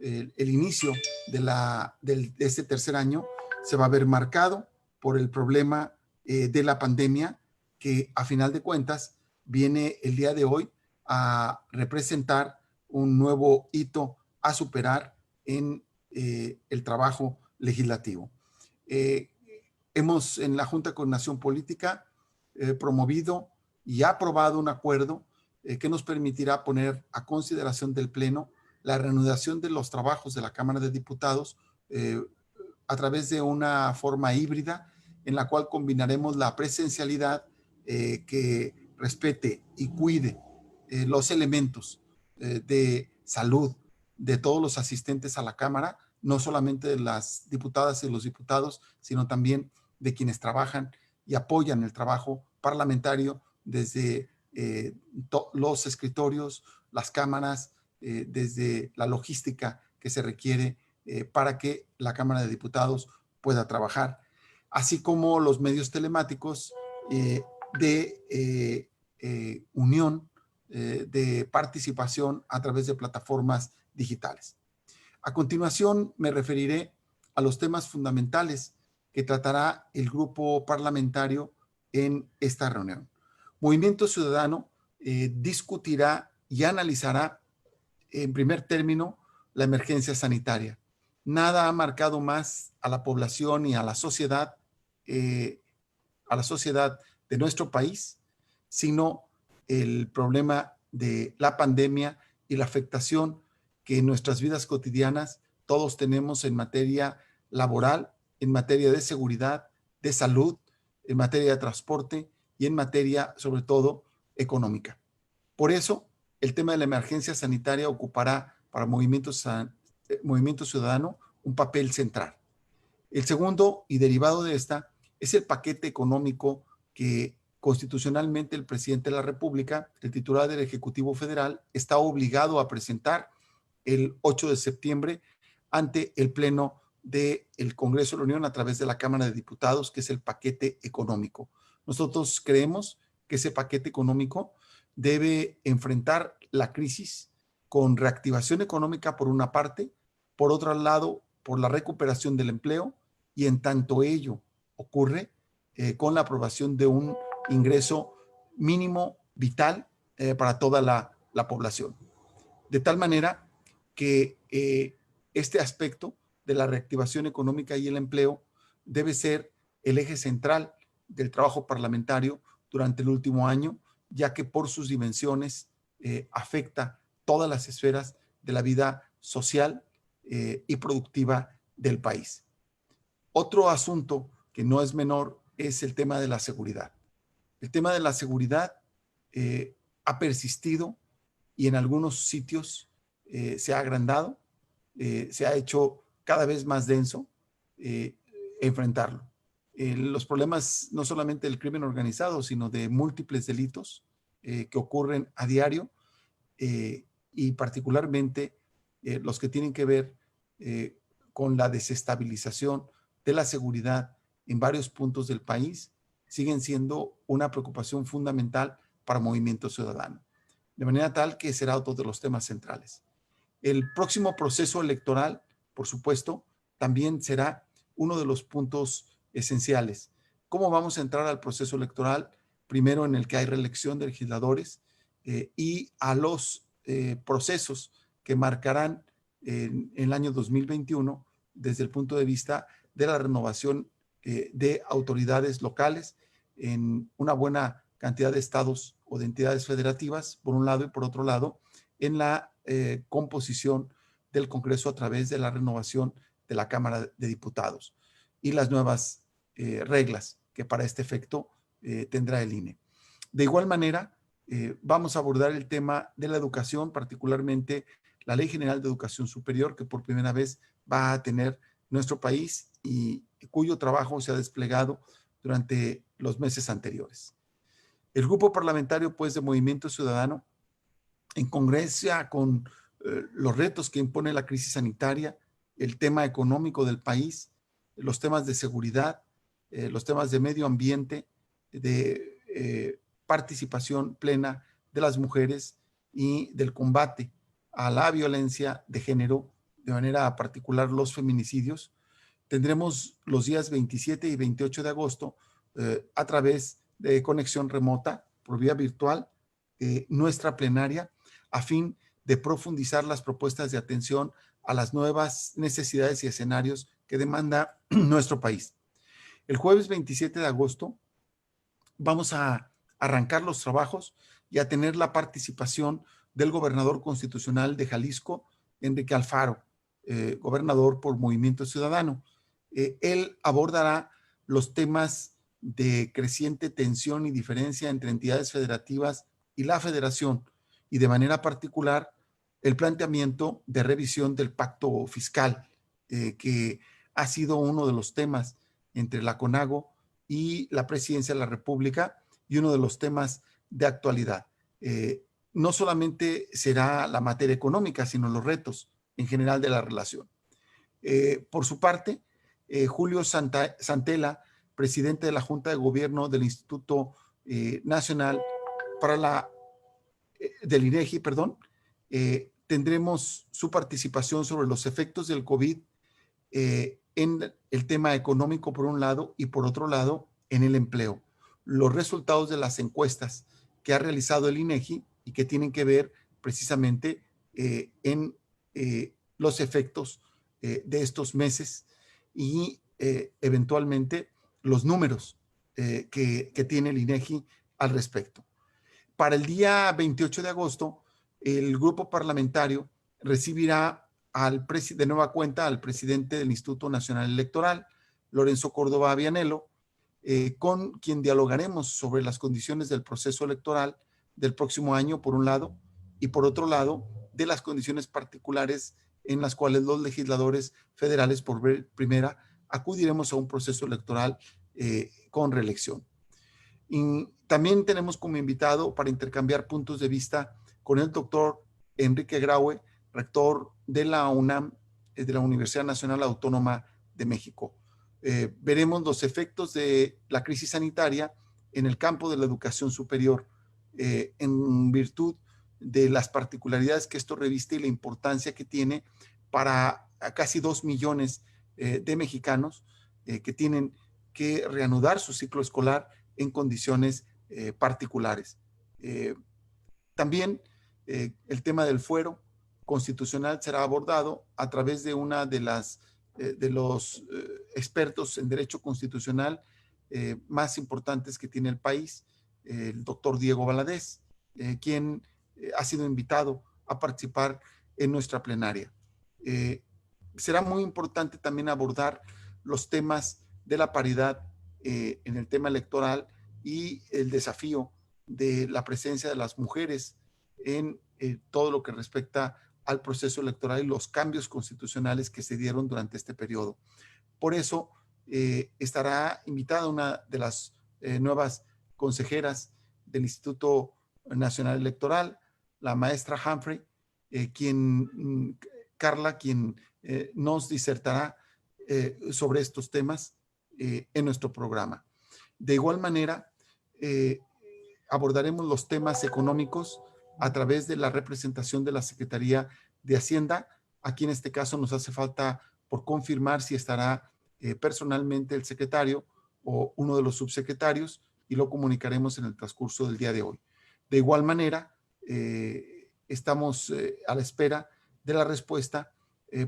el inicio de este tercer año se va a ver marcado por el problema de la pandemia, que a final de cuentas viene el día de hoy a representar un nuevo hito a superar en el trabajo legislativo. Hemos en la Junta de Coordinación Política promovido y aprobado un acuerdo que nos permitirá poner a consideración del Pleno la reanudación de los trabajos de la Cámara de Diputados a través de una forma híbrida en la cual combinaremos la presencialidad que respete y cuide los elementos de salud de todos los asistentes a la Cámara, no solamente de las diputadas y los diputados, sino también de quienes trabajan y apoyan el trabajo parlamentario desde los escritorios, las cámaras, desde la logística que se requiere para que la Cámara de Diputados pueda trabajar, así como los medios telemáticos de unión, de participación a través de plataformas digitales. A continuación me referiré a los temas fundamentales que tratará el grupo parlamentario en esta reunión. Movimiento Ciudadano discutirá y analizará en primer término la emergencia sanitaria. Nada ha marcado más a la población y a la sociedad de nuestro país, sino el problema de la pandemia y la afectación que en nuestras vidas cotidianas todos tenemos en materia laboral, en materia de seguridad, de salud, en materia de transporte y en materia, sobre todo, económica. Por eso, el tema de la emergencia sanitaria ocupará para Movimiento Ciudadano un papel central. El segundo, y derivado de esta, es el paquete económico que constitucionalmente el presidente de la República, el titular del Ejecutivo Federal, está obligado a presentar el 8 de septiembre ante el Pleno del Congreso de la Unión a través de la Cámara de Diputados, que es el paquete económico. Nosotros creemos que ese paquete económico debe enfrentar la crisis con reactivación económica por una parte, por otro lado, por la recuperación del empleo, y en tanto ello ocurre con la aprobación de un ingreso mínimo vital para toda la población. De tal manera que este aspecto de la reactivación económica y el empleo debe ser el eje central del trabajo parlamentario durante el último año, ya que por sus dimensiones afecta todas las esferas de la vida social y productiva del país. Otro asunto que no es menor es el tema de la seguridad. El tema de la seguridad ha persistido y en algunos sitios se ha agrandado, se ha hecho cada vez más denso enfrentarlo. Los problemas no solamente del crimen organizado, sino de múltiples delitos que ocurren a diario y particularmente los que tienen que ver con la desestabilización de la seguridad en varios puntos del país, siguen siendo una preocupación fundamental para Movimiento Ciudadano. De manera tal que será otro de los temas centrales. El próximo proceso electoral, por supuesto, también será uno de los puntos esenciales. ¿Cómo vamos a entrar al proceso electoral? Primero, en el que hay reelección de legisladores y a los procesos que marcarán en el año 2021 desde el punto de vista de la renovación de autoridades locales en una buena cantidad de estados o de entidades federativas, por un lado, y por otro lado, en la composición del Congreso a través de la renovación de la Cámara de Diputados y las nuevas reglas que para este efecto tendrá el INE. De igual manera, vamos a abordar el tema de la educación, particularmente la Ley General de Educación Superior, que por primera vez va a tener nuestro país y cuyo trabajo se ha desplegado durante los meses anteriores. El grupo parlamentario, pues, de Movimiento Ciudadano, en congruencia con los retos que impone la crisis sanitaria, el tema económico del país, los temas de seguridad, los temas de medio ambiente, de participación plena de las mujeres y del combate a la violencia de género, de manera particular los feminicidios. Tendremos los días 27 y 28 de agosto a través de conexión remota por vía virtual nuestra plenaria a fin de profundizar las propuestas de atención a las nuevas necesidades y escenarios que demanda nuestro país. El jueves 27 de agosto vamos a arrancar los trabajos y a tener la participación del gobernador constitucional de Jalisco, Enrique Alfaro, gobernador por Movimiento Ciudadano. Él abordará los temas de creciente tensión y diferencia entre entidades federativas y la federación, y de manera particular el planteamiento de revisión del pacto fiscal, que ha sido uno de los temas entre la CONAGO y la Presidencia de la República y uno de los temas de actualidad. No solamente será la materia económica, sino los retos en general de la relación. Por su parte, Julio Santella, presidente de la Junta de Gobierno del Instituto Nacional del INEGI, perdón, tendremos su participación sobre los efectos del COVID en el tema económico por un lado y por otro lado en el empleo. Los resultados de las encuestas que ha realizado el INEGI y que tienen que ver precisamente en los efectos de estos meses y eventualmente los números que tiene el INEGI al respecto. Para el día 28 de agosto, el grupo parlamentario recibirá de nueva cuenta al presidente del Instituto Nacional Electoral, Lorenzo Córdoba Vianello, con quien dialogaremos sobre las condiciones del proceso electoral del próximo año, por un lado, y por otro lado, de las condiciones particulares en las cuales los legisladores federales por primera acudiremos a un proceso electoral con reelección. Y también tenemos como invitado para intercambiar puntos de vista con el doctor Enrique Graue, rector de la UNAM, de la Universidad Nacional Autónoma de México. Veremos los efectos de la crisis sanitaria en el campo de la educación superior, en virtud de las particularidades que esto reviste y la importancia que tiene para casi 2 millones de mexicanos que tienen que reanudar su ciclo escolar en condiciones particulares. También el tema del fuero constitucional será abordado a través de una de los expertos en derecho constitucional más importantes que tiene el país, el doctor Diego Valadez, quien ha sido invitado a participar en nuestra plenaria. Será muy importante también abordar los temas de la paridad en el tema electoral y el desafío de la presencia de las mujeres en todo lo que respecta al proceso electoral y los cambios constitucionales que se dieron durante este periodo. Por eso estará invitada una de las nuevas consejeras del Instituto Nacional Electoral, la maestra Humphrey, Carla, quien nos disertará sobre estos temas en nuestro programa. De igual manera, abordaremos los temas económicos a través de la representación de la Secretaría de Hacienda. Aquí en este caso nos hace falta por confirmar si estará personalmente el secretario o uno de los subsecretarios, y lo comunicaremos en el transcurso del día de hoy. De igual manera, estamos a la espera de la respuesta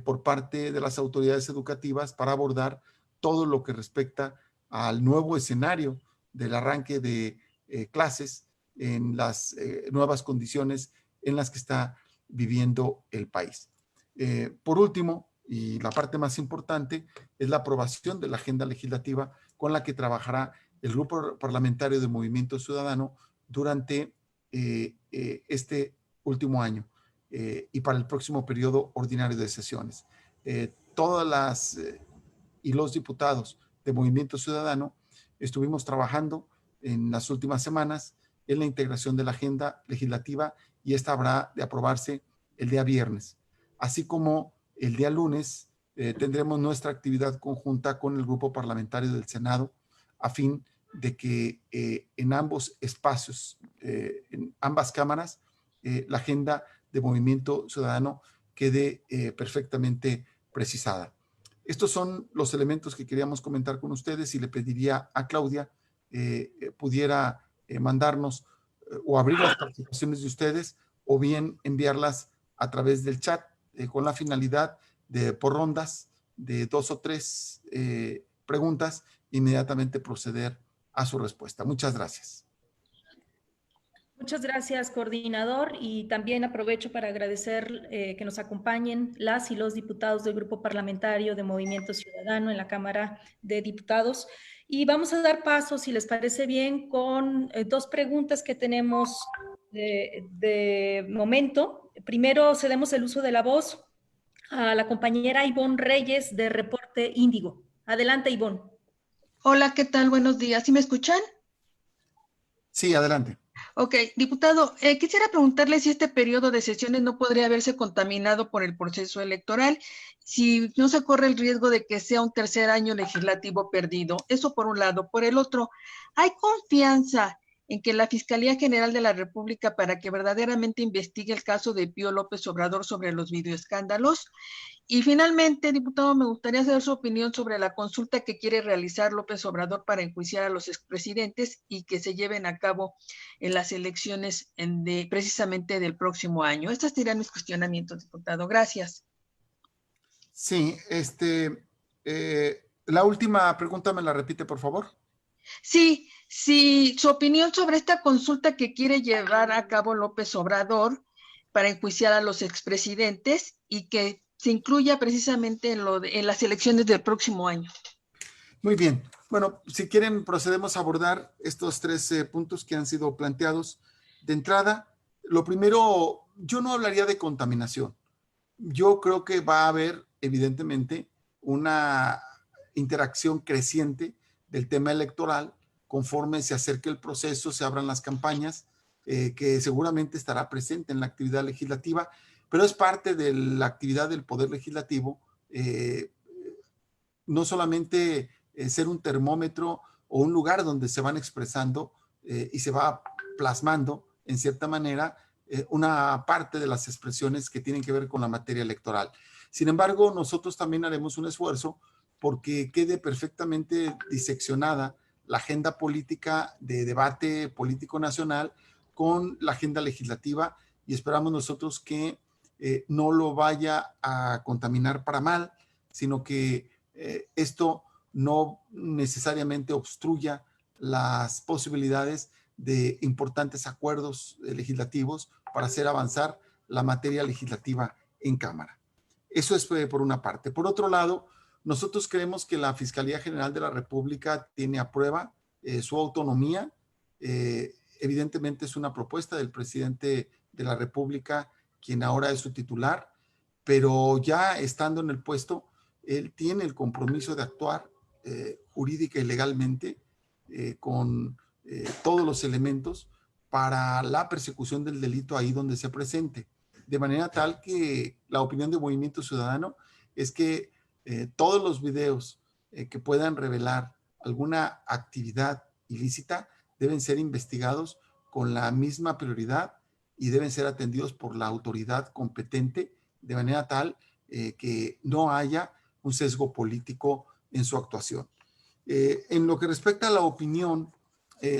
por parte de las autoridades educativas para abordar todo lo que respecta al nuevo escenario del arranque de clases en las nuevas condiciones en las que está viviendo el país. Por último, y la parte más importante, es la aprobación de la agenda legislativa con la que trabajará el Grupo Parlamentario de Movimiento Ciudadano durante este último año y para el próximo periodo ordinario de sesiones. Todas las y los diputados de Movimiento Ciudadano estuvimos trabajando en las últimas semanas en la integración de la agenda legislativa, y esta habrá de aprobarse el día viernes. Así como el día lunes tendremos nuestra actividad conjunta con el grupo parlamentario del Senado a fin de que en ambos espacios, en ambas cámaras, la agenda de Movimiento Ciudadano quede perfectamente precisada. Estos son los elementos que queríamos comentar con ustedes y le pediría a Claudia pudiera mandarnos o abrir las participaciones de ustedes o bien enviarlas a través del chat con la finalidad de, por rondas, de 2 o 3 preguntas, inmediatamente proceder a su respuesta. Muchas gracias. Muchas gracias, coordinador, y también aprovecho para agradecer que nos acompañen las y los diputados del Grupo Parlamentario de Movimiento Ciudadano en la Cámara de Diputados. Y vamos a dar paso, si les parece bien, con dos preguntas que tenemos de momento. Primero, cedemos el uso de la voz a la compañera Ivonne Reyes de Reporte Índigo. Adelante, Ivonne. Hola, ¿qué tal? Buenos días. ¿Sí me escuchan? Sí, adelante. Ok, diputado, quisiera preguntarle si este periodo de sesiones no podría haberse contaminado por el proceso electoral, si no se corre el riesgo de que sea un tercer año legislativo perdido. Eso por un lado. Por el otro, ¿hay confianza en que la Fiscalía General de la República para que verdaderamente investigue el caso de Pío López Obrador sobre los videoescándalos? Y finalmente, diputado, me gustaría saber su opinión sobre la consulta que quiere realizar López Obrador para enjuiciar a los expresidentes y que se lleven a cabo en las elecciones precisamente del próximo año. Estos serían mis cuestionamientos, diputado. Gracias. Sí, la última pregunta me la repite, por favor. Sí, sí, su opinión sobre esta consulta que quiere llevar a cabo López Obrador para enjuiciar a los expresidentes y que se incluya precisamente en las elecciones del próximo año. Muy bien. Bueno, si quieren, procedemos a abordar estos 3 puntos que han sido planteados. De entrada, lo primero, yo no hablaría de contaminación. Yo creo que va a haber, evidentemente, una interacción creciente del tema electoral conforme se acerque el proceso, se abran las campañas, que seguramente estará presente en la actividad legislativa, pero es parte de la actividad del Poder Legislativo, no solamente ser un termómetro o un lugar donde se van expresando y se va plasmando, en cierta manera, una parte de las expresiones que tienen que ver con la materia electoral. Sin embargo, nosotros también haremos un esfuerzo porque quede perfectamente diseccionada la agenda política de debate político nacional con la agenda legislativa y esperamos nosotros que no lo vaya a contaminar para mal, sino que esto no necesariamente obstruya las posibilidades de importantes acuerdos legislativos para hacer avanzar la materia legislativa en Cámara. Eso es por una parte. Por otro lado, nosotros creemos que la Fiscalía General de la República tiene a prueba su autonomía. Evidentemente es una propuesta del presidente de la República, quien ahora es su titular, pero ya estando en el puesto, él tiene el compromiso de actuar jurídica y legalmente con todos los elementos para la persecución del delito ahí donde se presente. De manera tal que la opinión de Movimiento Ciudadano es que todos los videos que puedan revelar alguna actividad ilícita deben ser investigados con la misma prioridad y deben ser atendidos por la autoridad competente de manera tal que no haya un sesgo político en su actuación. En lo que respecta a la opinión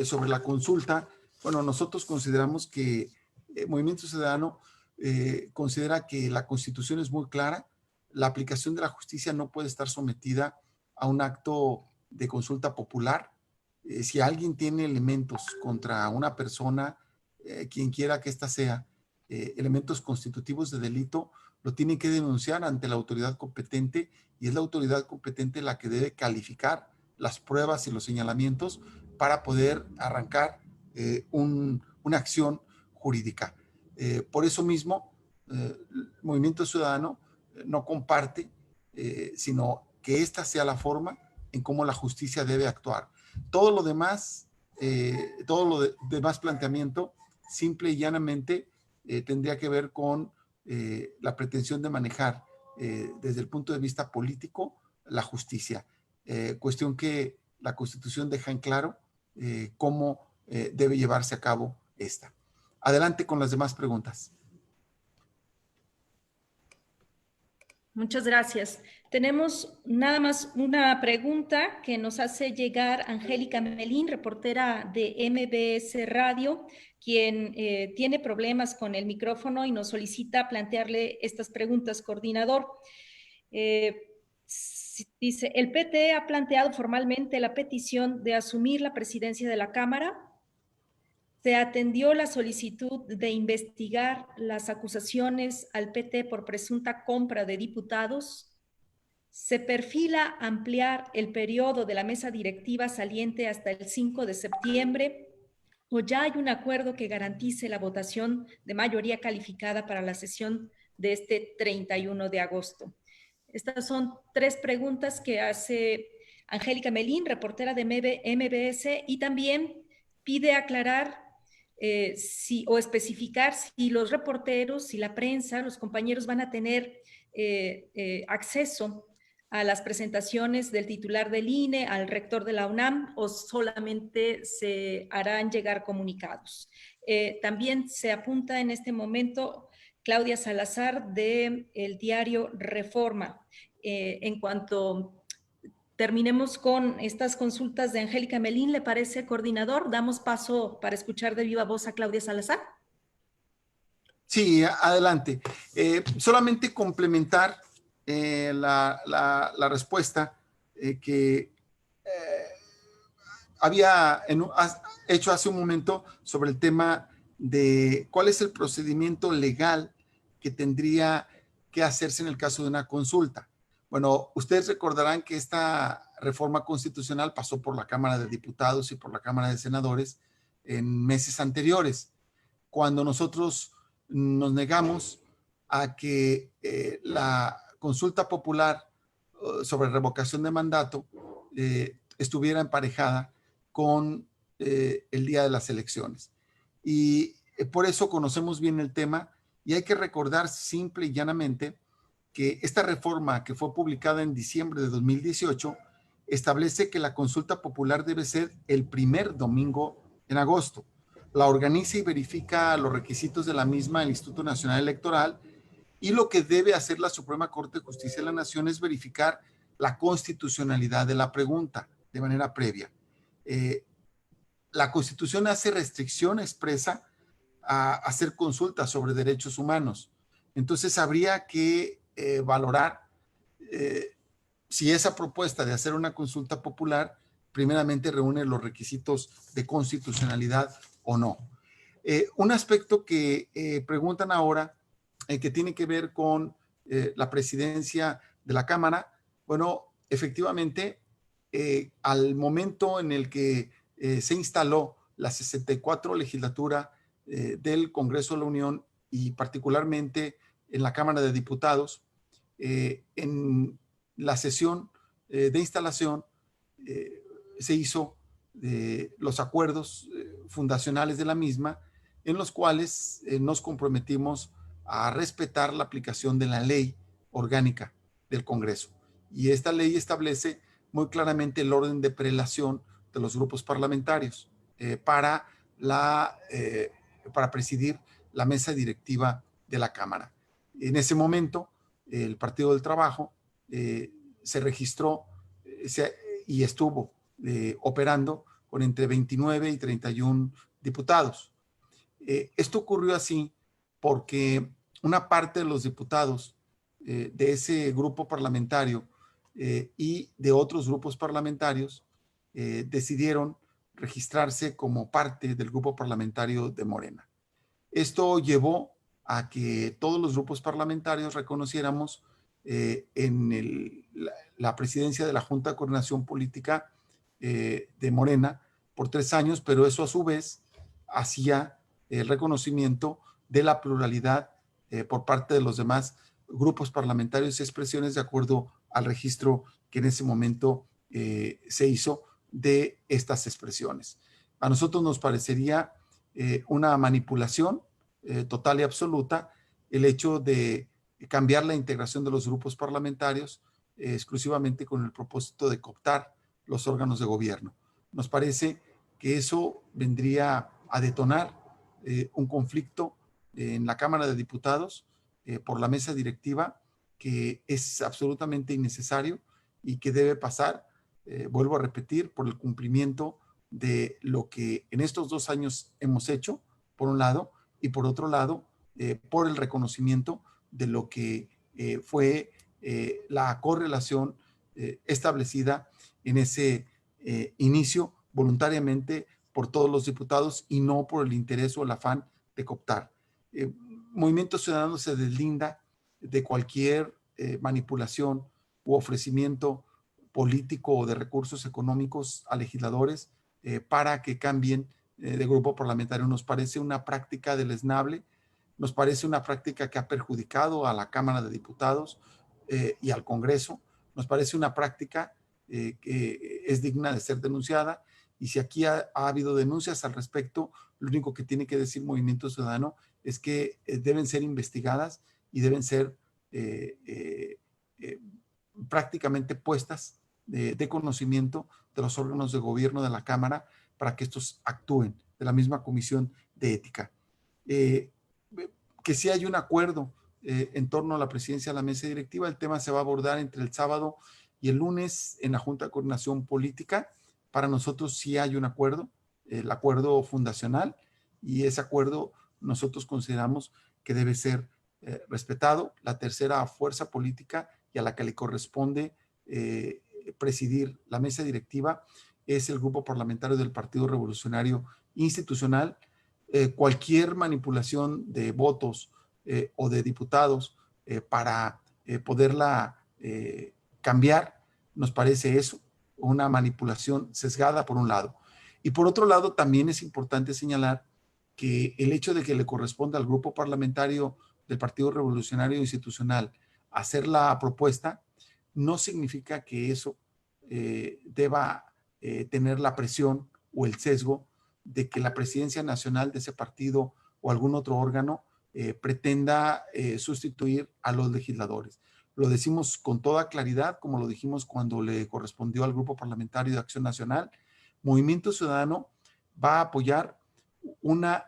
sobre la consulta, bueno, nosotros consideramos que Movimiento Ciudadano considera que la Constitución es muy clara, la aplicación de la justicia no puede estar sometida a un acto de consulta popular. Si alguien tiene elementos contra una persona, quien quiera que ésta sea, elementos constitutivos de delito, lo tiene que denunciar ante la autoridad competente y es la autoridad competente la que debe calificar las pruebas y los señalamientos para poder arrancar una acción jurídica. Por eso mismo, el Movimiento Ciudadano no comparte, sino que esta sea la forma en cómo la justicia debe actuar. Todo lo demás, demás planteamiento, simple y llanamente, tendría que ver con la pretensión de manejar desde el punto de vista político la justicia. Cuestión que la Constitución deja en claro cómo debe llevarse a cabo esta. Adelante con las demás preguntas. Muchas gracias. Tenemos nada más una pregunta que nos hace llegar Angélica Melín, reportera de MBS Radio, quien tiene problemas con el micrófono y nos solicita plantearle estas preguntas, coordinador. Dice, el PT ha planteado formalmente la petición de asumir la presidencia de la Cámara. Se atendió la solicitud de investigar las acusaciones al PT por presunta compra de diputados. Se perfila ampliar el periodo de la mesa directiva saliente hasta el 5 de septiembre, o ya hay un acuerdo que garantice la votación de mayoría calificada para la sesión de este 31 de agosto. Estas son 3 preguntas que hace Angélica Melín, reportera de MBS, y también pide aclarar o especificar si los reporteros, si la prensa, los compañeros van a tener acceso a las presentaciones del titular del INE, al rector de la UNAM, o solamente se harán llegar comunicados. También se apunta en este momento Claudia Salazar del diario Reforma. En cuanto terminemos con estas consultas de Angélica Melín, ¿le parece, coordinador? Damos paso para escuchar de viva voz a Claudia Salazar. Sí, adelante. Solamente complementar la respuesta que había hecho hace un momento sobre el tema de cuál es el procedimiento legal que tendría que hacerse en el caso de una consulta. Bueno, ustedes recordarán que esta reforma constitucional pasó por la Cámara de Diputados y por la Cámara de Senadores en meses anteriores, cuando nosotros nos negamos a que la consulta popular sobre revocación de mandato estuviera emparejada con el día de las elecciones. Y por eso conocemos bien el tema, y hay que recordar simple y llanamente que esta reforma, que fue publicada en diciembre de 2018, establece que la consulta popular debe ser el primer domingo en agosto. La organiza y verifica los requisitos de la misma el Instituto Nacional Electoral, y lo que debe hacer la Suprema Corte de Justicia de la Nación es verificar la constitucionalidad de la pregunta de manera previa. La Constitución hace restricción expresa a hacer consultas sobre derechos humanos. Entonces habría que valorar si esa propuesta de hacer una consulta popular primeramente reúne los requisitos de constitucionalidad o no. Un aspecto que preguntan ahora, que tiene que ver con la presidencia de la Cámara. Bueno, efectivamente, al momento en el que se instaló la 64 legislatura del Congreso de la Unión, y particularmente en la Cámara de Diputados, en la sesión de instalación se hizo los acuerdos fundacionales de la misma, en los cuales nos comprometimos a respetar la aplicación de la ley orgánica del Congreso. Y esta ley establece muy claramente el orden de prelación de los grupos parlamentarios para presidir la mesa directiva de la Cámara. En ese momento, el Partido del Trabajo se registró y estuvo operando con entre 29 y 31 diputados. Esto ocurrió así porque una parte de los diputados de ese grupo parlamentario y de otros grupos parlamentarios decidieron registrarse como parte del grupo parlamentario de Morena. Esto llevó a que todos los grupos parlamentarios reconociéramos en la presidencia de la Junta de Coordinación Política de Morena por 3 años, pero eso a su vez hacía el reconocimiento de la pluralidad por parte de los demás grupos parlamentarios y expresiones de acuerdo al registro que en ese momento se hizo de estas expresiones. A nosotros nos parecería una manipulación total y absoluta el hecho de cambiar la integración de los grupos parlamentarios exclusivamente con el propósito de cooptar los órganos de gobierno. Nos parece que eso vendría a detonar un conflicto en la Cámara de Diputados por la mesa directiva que es absolutamente innecesario y que debe pasar, vuelvo a repetir, por el cumplimiento de lo que en estos 2 años hemos hecho, por un lado, y por otro lado, por el reconocimiento de lo que fue la correlación establecida en ese inicio voluntariamente por todos los diputados y no por el interés o el afán de cooptar. Movimiento Ciudadano se deslinda de cualquier manipulación u ofrecimiento político o de recursos económicos a legisladores para que cambien de grupo parlamentario. Nos parece una práctica deleznable, nos parece una práctica que ha perjudicado a la Cámara de Diputados y al Congreso, nos parece una práctica que es digna de ser denunciada, y si aquí ha habido denuncias al respecto, lo único que tiene que decir Movimiento Ciudadano es que deben ser investigadas y deben ser prácticamente puestas de conocimiento de los órganos de gobierno de la Cámara para que estos actúen, de la misma Comisión de Ética. Que sí hay un acuerdo en torno a la presidencia de la mesa directiva. El tema se va a abordar entre el sábado y el lunes en la Junta de Coordinación Política. Para nosotros sí hay un acuerdo, el acuerdo fundacional, y ese acuerdo nosotros consideramos que debe ser respetado. La tercera fuerza política y a la que le corresponde presidir la mesa directiva es el grupo parlamentario del Partido Revolucionario Institucional. Cualquier manipulación de votos o de diputados para poderla cambiar, nos parece eso, una manipulación sesgada por un lado. Y por otro lado, también es importante señalar que el hecho de que le corresponda al grupo parlamentario del Partido Revolucionario Institucional hacer la propuesta, no significa que eso deba tener la presión o el sesgo de que la presidencia nacional de ese partido o algún otro órgano pretenda sustituir a los legisladores. Lo decimos con toda claridad, como lo dijimos cuando le correspondió al Grupo Parlamentario de Acción Nacional. Movimiento Ciudadano va a apoyar una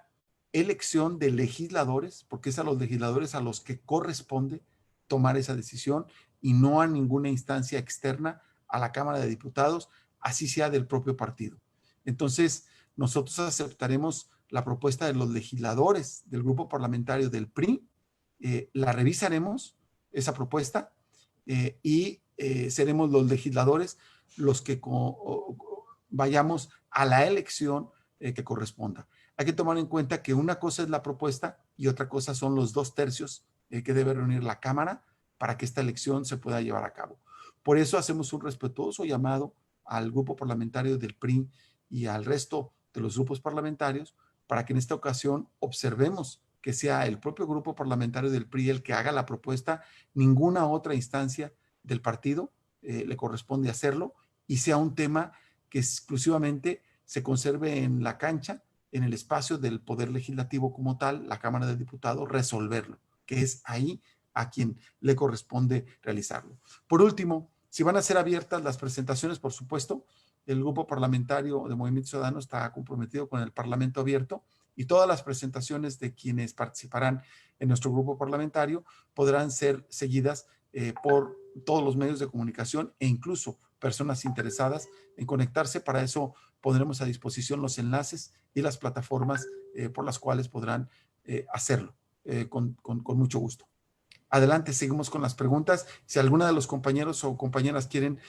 elección de legisladores, porque es a los legisladores a los que corresponde tomar esa decisión y no a ninguna instancia externa a la Cámara de Diputados, así sea del propio partido. Entonces, nosotros aceptaremos la propuesta de los legisladores del grupo parlamentario del PRI, la revisaremos, esa propuesta, y seremos los legisladores los que vayamos a la elección que corresponda. Hay que tomar en cuenta que una cosa es la propuesta y otra cosa son los 2/3 que debe reunir la Cámara para que esta elección se pueda llevar a cabo. Por eso hacemos un respetuoso llamado al grupo parlamentario del PRI y al resto de los grupos parlamentarios para que en esta ocasión observemos que sea el propio grupo parlamentario del PRI el que haga la propuesta, ninguna otra instancia del partido le corresponde hacerlo, y sea un tema que exclusivamente se conserve en la cancha, en el espacio del Poder Legislativo como tal, la Cámara de Diputados, resolverlo, que es ahí a quien le corresponde realizarlo. Por último, si van a ser abiertas las presentaciones, por supuesto, el grupo parlamentario de Movimiento Ciudadano está comprometido con el Parlamento abierto, y todas las presentaciones de quienes participarán en nuestro grupo parlamentario podrán ser seguidas por todos los medios de comunicación e incluso personas interesadas en conectarse. Para eso pondremos a disposición los enlaces y las plataformas por las cuales podrán hacerlo con mucho gusto. Adelante, seguimos con las preguntas. Si alguna de los compañeros o compañeras quieren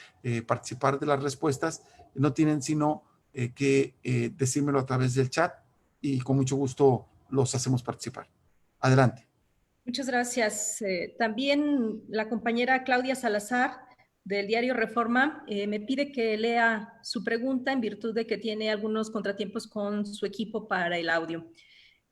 participar de las respuestas, no tienen sino que decírmelo a través del chat y con mucho gusto los hacemos participar. Adelante. Muchas gracias. También la compañera Claudia Salazar del diario Reforma me pide que lea su pregunta en virtud de que tiene algunos contratiempos con su equipo para el audio.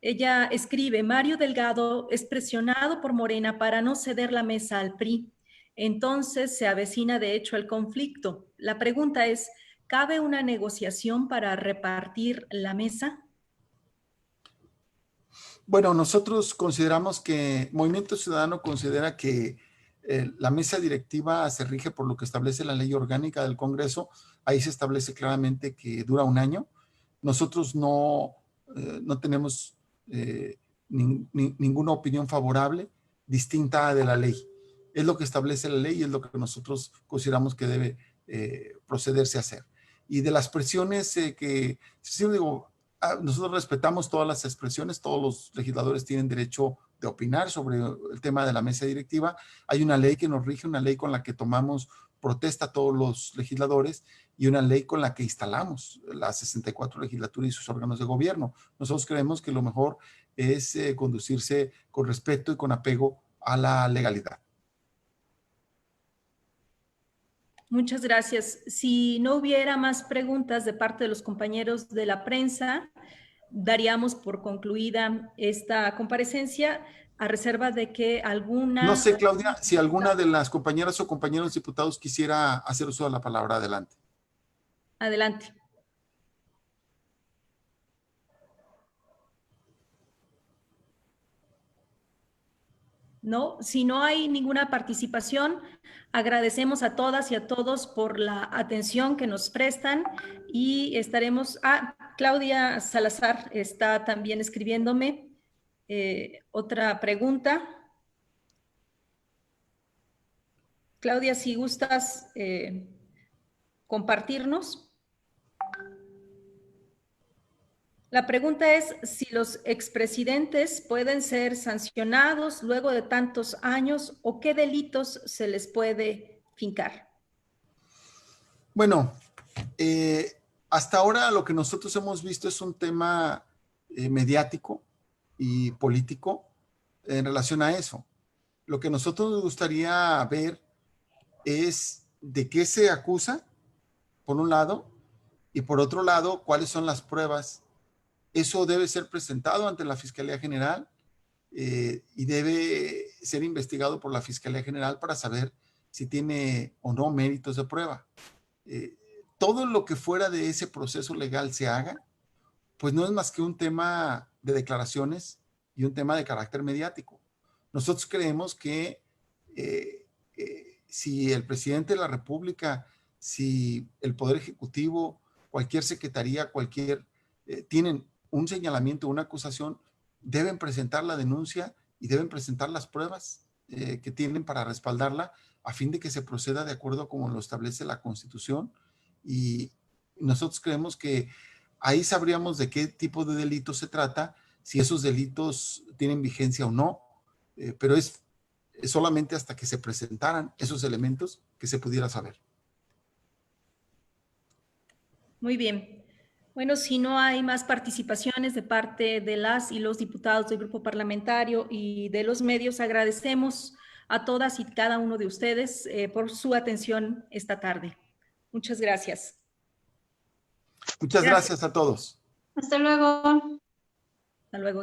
Ella escribe: Mario Delgado es presionado por Morena para no ceder la mesa al PRI. Entonces se avecina de hecho el conflicto. La pregunta es, ¿cabe una negociación para repartir la mesa? Bueno, nosotros consideramos que Movimiento Ciudadano considera que la mesa directiva se rige por lo que establece la ley orgánica del Congreso. Ahí se establece claramente que dura 1 año. Nosotros no tenemos ninguna opinión favorable distinta de la ley. Es lo que establece la ley y es lo que nosotros consideramos que debe procederse a hacer. Y de las presiones sí digo, nosotros respetamos todas las expresiones, todos los legisladores tienen derecho de opinar sobre el tema de la mesa directiva. Hay una ley que nos rige, una ley con la que tomamos protesta a todos los legisladores y una ley con la que instalamos la 64 legislatura y sus órganos de gobierno. Nosotros creemos que lo mejor es conducirse con respeto y con apego a la legalidad. Muchas gracias. Si no hubiera más preguntas de parte de los compañeros de la prensa, daríamos por concluida esta comparecencia a reserva de que alguna... No sé, Claudia, si alguna de las compañeras o compañeros diputados quisiera hacer uso de la palabra. Adelante. Adelante. No, si no hay ninguna participación, agradecemos a todas y a todos por la atención que nos prestan y estaremos... Claudia Salazar está también escribiéndome otra pregunta. Claudia, si gustas compartirnos. La pregunta es si los expresidentes pueden ser sancionados luego de tantos años o qué delitos se les puede fincar. Bueno, hasta ahora lo que nosotros hemos visto es un tema mediático y político en relación a eso. Lo que nosotros nos gustaría ver es de qué se acusa, por un lado, y por otro lado, cuáles son las pruebas. Eso debe ser presentado ante la Fiscalía General y debe ser investigado por la Fiscalía General para saber si tiene o no méritos de prueba. Todo lo que fuera de ese proceso legal se haga, pues no es más que un tema de declaraciones y un tema de carácter mediático. Nosotros creemos que si el presidente de la República, si el Poder Ejecutivo, cualquier secretaría, tienen un señalamiento, una acusación, deben presentar la denuncia y deben presentar las pruebas que tienen para respaldarla a fin de que se proceda de acuerdo a como lo establece la Constitución. Y nosotros creemos que ahí sabríamos de qué tipo de delito se trata, si esos delitos tienen vigencia o no, pero es solamente hasta que se presentaran esos elementos que se pudiera saber. Muy bien. Bueno, si no hay más participaciones de parte de las y los diputados del grupo parlamentario y de los medios, agradecemos a todas y cada uno de ustedes por su atención esta tarde. Muchas gracias. Muchas gracias a todos. Hasta luego. Hasta luego.